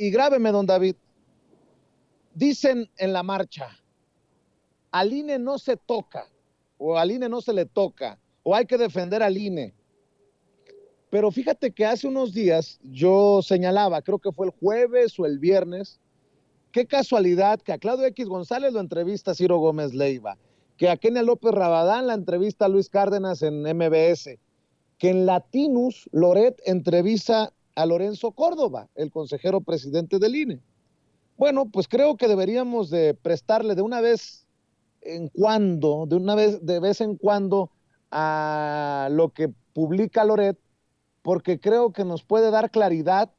y grábeme, don David, dicen en la marcha, al INE no se toca, o al INE no se le toca, o hay que defender al INE. Pero fíjate que hace unos días yo señalaba, creo que fue el jueves o el viernes, qué casualidad que a Claudio X González lo entrevista Ciro Gómez Leiva, que a Kenia López Rabadán la entrevista a Luis Cárdenas en MBS, que en Latinus Loret entrevista a Lorenzo Córdoba, el consejero presidente del INE. Bueno, pues creo que deberíamos de prestarle de una vez en cuando, de vez en cuando, a lo que publica Loret, porque creo que nos puede dar claridad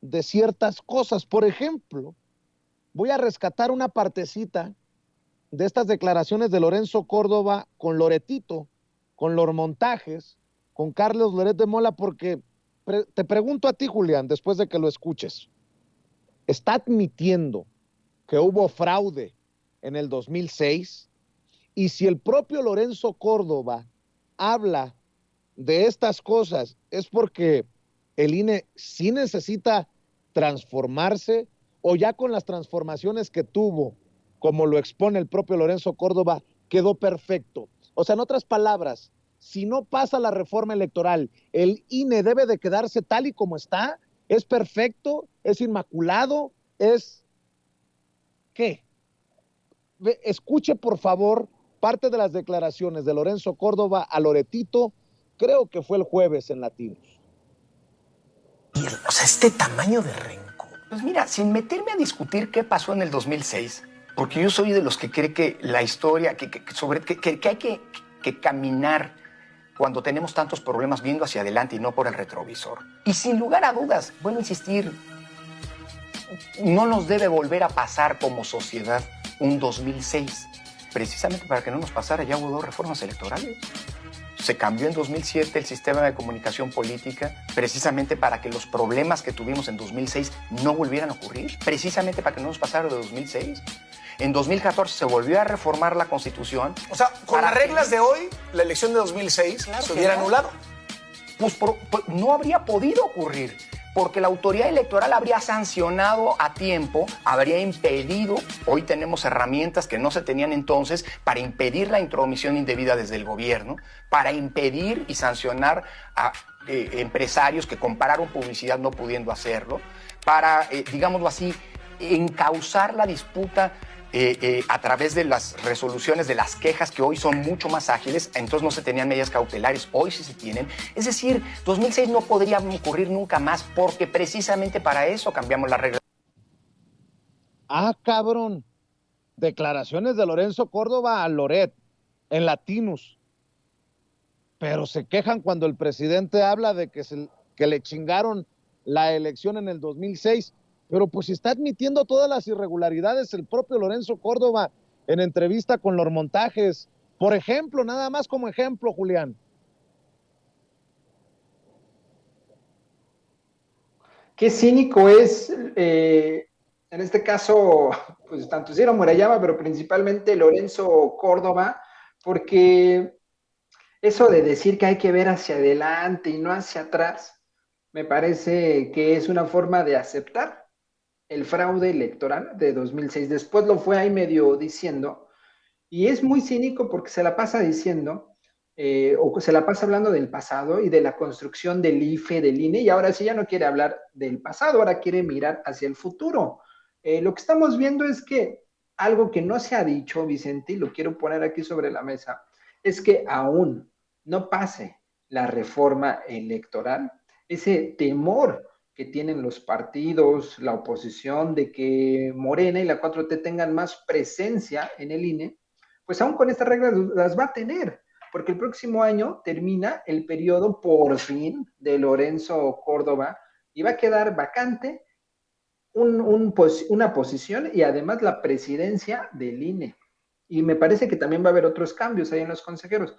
de ciertas cosas. Por ejemplo, voy a rescatar una partecita de estas declaraciones de Lorenzo Córdoba con Loretito, con los montajes, con Carlos Loret de Mola, porque te pregunto a ti, Julián, después de que lo escuches, ¿está admitiendo que hubo fraude en el 2006? Y si el propio Lorenzo Córdoba habla de estas cosas, es porque el INE sí necesita transformarse, o ya con las transformaciones que tuvo, como lo expone el propio Lorenzo Córdoba, quedó perfecto. O sea, en otras palabras, si no pasa la reforma electoral, el INE debe de quedarse tal y como está, es perfecto, es inmaculado, es ¿qué? Escuche por favor parte de las declaraciones de Lorenzo Córdoba a Loretito, creo que fue el jueves en Latinos. O sea, este tamaño de rencor. Pues mira, sin meterme a discutir qué pasó en el 2006, porque yo soy de los que cree que la historia, que hay que caminar cuando tenemos tantos problemas viendo hacia adelante y no por el retrovisor. Y sin lugar a dudas, vuelvo a insistir, no nos debe volver a pasar como sociedad un 2006, precisamente para que no nos pasara. Ya hubo 2 reformas electorales. Se cambió en 2007 el sistema de comunicación política precisamente para que los problemas que tuvimos en 2006 no volvieran a ocurrir, precisamente para que no nos pasara de 2006. En 2014 se volvió a reformar la Constitución. O sea, con las reglas de hoy, la elección de 2006 claro se hubiera anulado. Pues no habría podido ocurrir, porque la autoridad electoral habría sancionado a tiempo, habría impedido, hoy tenemos herramientas que no se tenían entonces, para impedir la intromisión indebida desde el gobierno, para impedir y sancionar a empresarios que compraron publicidad no pudiendo hacerlo, para, digámoslo así, encauzar la disputa a través de las resoluciones de las quejas, que hoy son mucho más ágiles. Entonces no se tenían medidas cautelares, hoy sí se tienen. Es decir, 2006 no podría ocurrir nunca más, porque precisamente para eso cambiamos las reglas. Ah, cabrón. Declaraciones de Lorenzo Córdoba a Loret en Latinos. Pero se quejan cuando el presidente habla de que le chingaron la elección en el 2006. Pero pues está admitiendo todas las irregularidades el propio Lorenzo Córdoba en entrevista con los montajes. Por ejemplo, nada más como ejemplo, Julián. Qué cínico es, en este caso, pues tanto Ciro Murayama, pero principalmente Lorenzo Córdoba, porque eso de decir que hay que ver hacia adelante y no hacia atrás, me parece que es una forma de aceptar el fraude electoral de 2006. Después lo fue ahí medio diciendo, y es muy cínico porque se la pasa diciendo, o se la pasa hablando del pasado y de la construcción del IFE, del INE, y ahora sí ya no quiere hablar del pasado, ahora quiere mirar hacia el futuro. Lo que estamos viendo es que algo que no se ha dicho, Vicente, y lo quiero poner aquí sobre la mesa, es que aún no pase la reforma electoral, ese temor que tienen los partidos, la oposición, de que Morena y la 4T tengan más presencia en el INE, pues aún con estas reglas las va a tener, porque el próximo año termina el periodo por fin de Lorenzo Córdoba y va a quedar vacante una posición y además la presidencia del INE. Y me parece que también va a haber otros cambios ahí en los consejeros.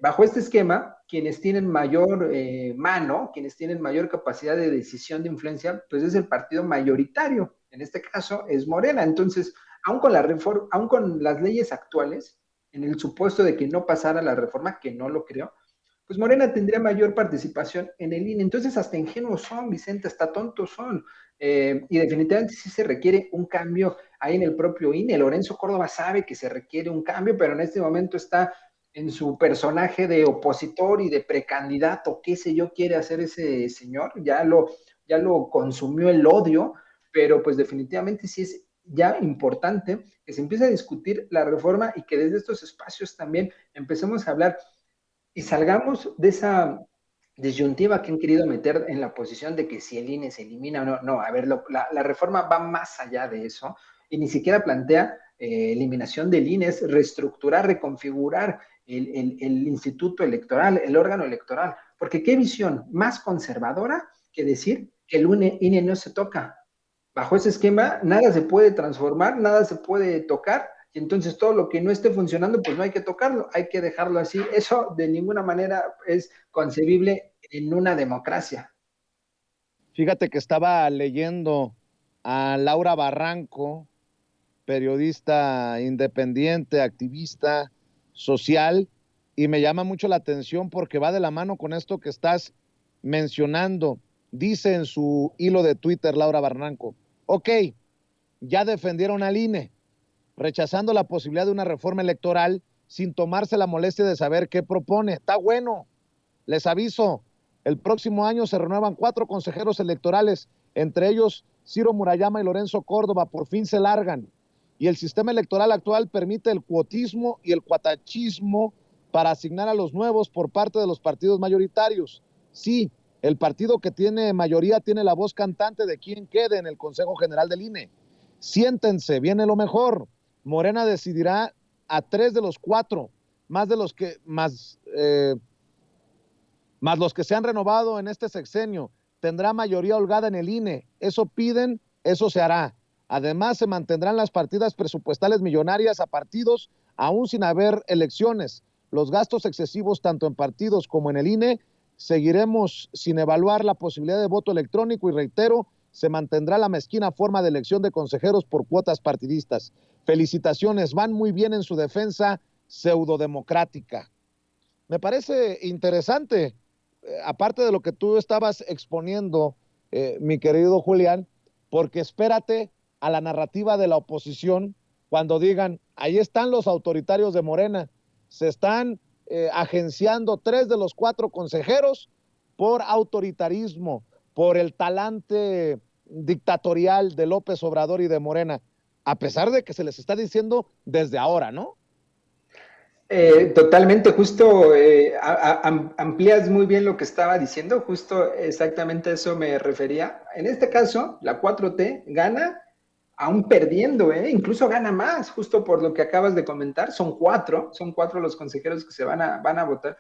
Bajo este esquema, quienes tienen mayor mano, quienes tienen mayor capacidad de decisión, de influencia, pues es el partido mayoritario. En este caso es Morena. Entonces, aún con la reforma, con las leyes actuales, en el supuesto de que no pasara la reforma, que no lo creo, pues Morena tendría mayor participación en el INE. Entonces, hasta ingenuos son, Vicente, hasta tontos son. Y definitivamente sí se requiere un cambio ahí en el propio INE. Lorenzo Córdoba sabe que se requiere un cambio, pero en este momento está en su personaje de opositor y de precandidato, qué sé yo, quiere hacer ese señor, ya lo consumió el odio, pero pues definitivamente sí es ya importante que se empiece a discutir la reforma y que desde estos espacios también empecemos a hablar y salgamos de esa disyuntiva que han querido meter en la posición de que si el INE se elimina o no. No, a ver, la reforma va más allá de eso y ni siquiera plantea eliminación del INE, es reestructurar, reconfigurar el instituto electoral, el órgano electoral. Porque qué visión más conservadora que decir que el INE no se toca. Bajo ese esquema, nada se puede transformar, nada se puede tocar, y entonces todo lo que no esté funcionando, pues no hay que tocarlo, hay que dejarlo así. Eso de ninguna manera es concebible en una democracia. Fíjate que estaba leyendo a Laura Barranco, periodista independiente, activista social, y me llama mucho la atención porque va de la mano con esto que estás mencionando. Dice en su hilo de Twitter Laura Barranco, ok, ya defendieron al INE, rechazando la posibilidad de una reforma electoral sin tomarse la molestia de saber qué propone. Está bueno, les aviso, el próximo año se renuevan 4 consejeros electorales, entre ellos Ciro Murayama y Lorenzo Córdoba, por fin se largan. Y el sistema electoral actual permite el cuotismo y el cuatachismo para asignar a los nuevos por parte de los partidos mayoritarios. Sí, el partido que tiene mayoría tiene la voz cantante de quién quede en el Consejo General del INE. Siéntense, viene lo mejor. Morena decidirá a 3 de los 4, más de los que, más los que se han renovado en este sexenio, tendrá mayoría holgada en el INE. Eso piden, eso se hará. Además, se mantendrán las partidas presupuestales millonarias a partidos aún sin haber elecciones. Los gastos excesivos tanto en partidos como en el INE, seguiremos sin evaluar la posibilidad de voto electrónico y reitero, se mantendrá la mezquina forma de elección de consejeros por cuotas partidistas. Felicitaciones, van muy bien en su defensa pseudodemocrática. Me parece interesante, aparte de lo que tú estabas exponiendo, mi querido Julián, porque espérate a la narrativa de la oposición cuando digan, ahí están los autoritarios de Morena, se están agenciando 3 de los 4 consejeros por autoritarismo, por el talante dictatorial de López Obrador y de Morena, a pesar de que se les está diciendo desde ahora, ¿no? Totalmente, justo amplías muy bien lo que estaba diciendo, justo exactamente a eso me refería. En este caso, la 4T gana aún perdiendo, incluso gana más, justo por lo que acabas de comentar. Son cuatro los consejeros que se van a votar.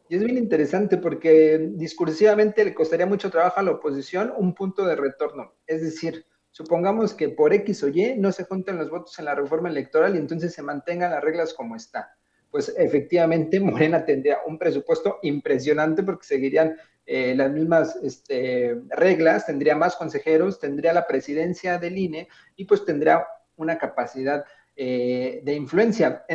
Y es bien interesante porque discursivamente le costaría mucho trabajo a la oposición un punto de retorno. Es decir, supongamos que por X o Y no se junten los votos en la reforma electoral y entonces se mantengan las reglas como está. Pues efectivamente Morena tendría un presupuesto impresionante porque seguirían las mismas reglas, tendría más consejeros, tendría la presidencia del INE y pues tendría una capacidad de influencia.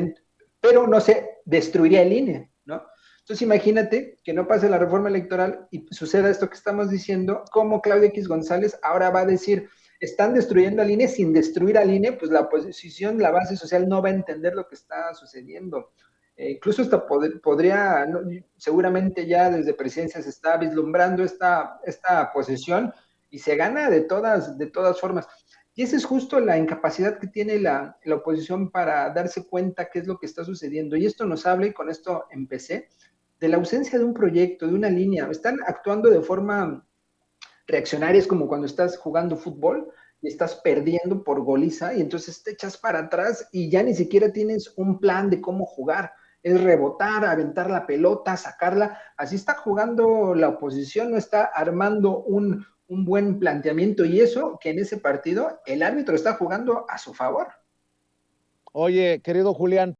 Pero no se destruiría el INE, ¿no? Entonces imagínate que no pase la reforma electoral y suceda esto que estamos diciendo, como Claudia X González ahora va a decir, están destruyendo al INE sin destruir al INE, pues la oposición, la base social no va a entender lo que está sucediendo. Incluso hasta podría, no, seguramente ya desde presidencia se está vislumbrando esta posesión y se gana de todas formas. Y esa es justo la incapacidad que tiene la oposición para darse cuenta qué es lo que está sucediendo. Y esto nos habla, y con esto empecé, de la ausencia de un proyecto, de una línea. Están actuando de forma reaccionaria, es como cuando estás jugando fútbol y estás perdiendo por goliza y entonces te echas para atrás y ya ni siquiera tienes un plan de cómo jugar. Es rebotar, aventar la pelota, sacarla. Así está jugando la oposición, no está armando un buen planteamiento y eso que en ese partido el árbitro está jugando a su favor. Oye, querido Julián,